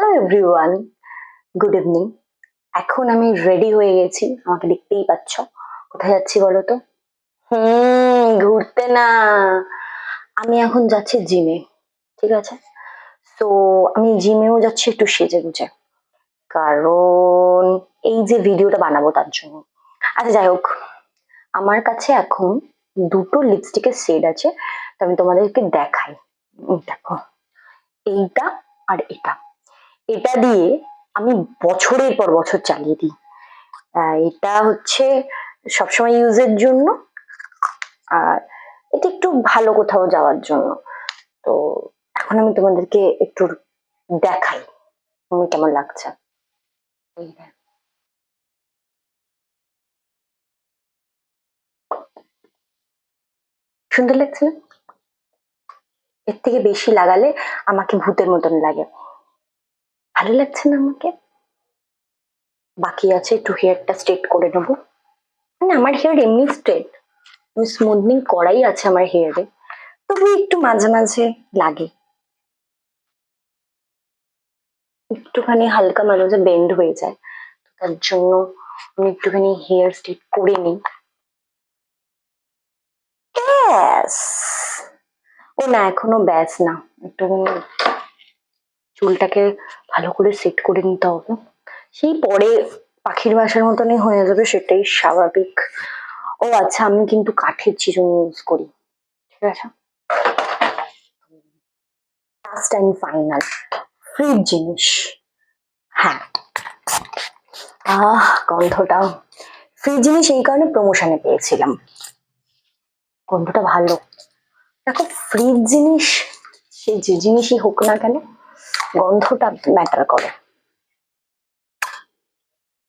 Hello everyone, good evening. এখন আমি ready হয়ে গেছি, আমাকে দেখতেই পাচ্ছ। কোথায় যাচ্ছি বলো তো? ঘুরতে না, আমি এখন যাচ্ছি জিমে। ঠিক আছে, তো আমি জিমেও যাচ্ছি একটু সেজে গুজে, কারণ এই যে ভিডিওটা বানাবো তার জন্য। আচ্ছা যাই হোক, আমার কাছে এখন দুটো লিপস্টিকের শেড আছে, তো আমি তোমাদেরকে দেখাই। দেখো, এইটা আর এটা, এটা দিয়ে আমি বছরের পর বছর চালিয়ে দিই। এটা হচ্ছে সবসময় ইউজের জন্য, আর এটা একটু ভালো কোথাও যাওয়ার জন্য। তো এখন আমি তোমাদেরকে একটু দেখাই আমার কেমন লাগছে। এই দেখ, সুন্দর লাগছে না? এর থেকে বেশি লাগালে আমাকে ভূতের মতন লাগে। ভালো লাগছে না আমাকে? বাকি আছে একটু হেয়ারটা স্ট্রেট করে নেবো। মানে আমার হেয়ার এমনি স্ট্রেট, স্মুথনিং করাই আছে আমার হেয়ারে, তবু একটু মাঝে মাঝে লাগে, একটুখানি হালকা মাঝে মাঝে বেন্ড হয়ে যায়। তার জন্য আমি একটুখানি হেয়ার স্ট্রেট করে নিই। ব্যাস। ও না, এখনো ব্যাস না, একটুখানি চুলটাকে ভালো করে সেট করে নিতে হবে। সেই পরে পাখির বাসার মতনই হয়ে যাবে, সেটাই স্বাভাবিক। ও আচ্ছা, আমি কিন্তু কাঠের চিরুনি ইউজ করি। ঠিক আছে, লাস্ট অ্যান্ড ফাইনাল ফ্রিজ জিনিস। হ্যাঁ, গন্ধটা ফ্রিজ জিনিস এই কারণে প্রমোশনে পেয়েছিলাম, গন্ধটা ভালো। দেখো, ফ্রিজ জিনিস সে যে জিনিসই হোক না কেন, গন্ধটা ম্যাটার করে।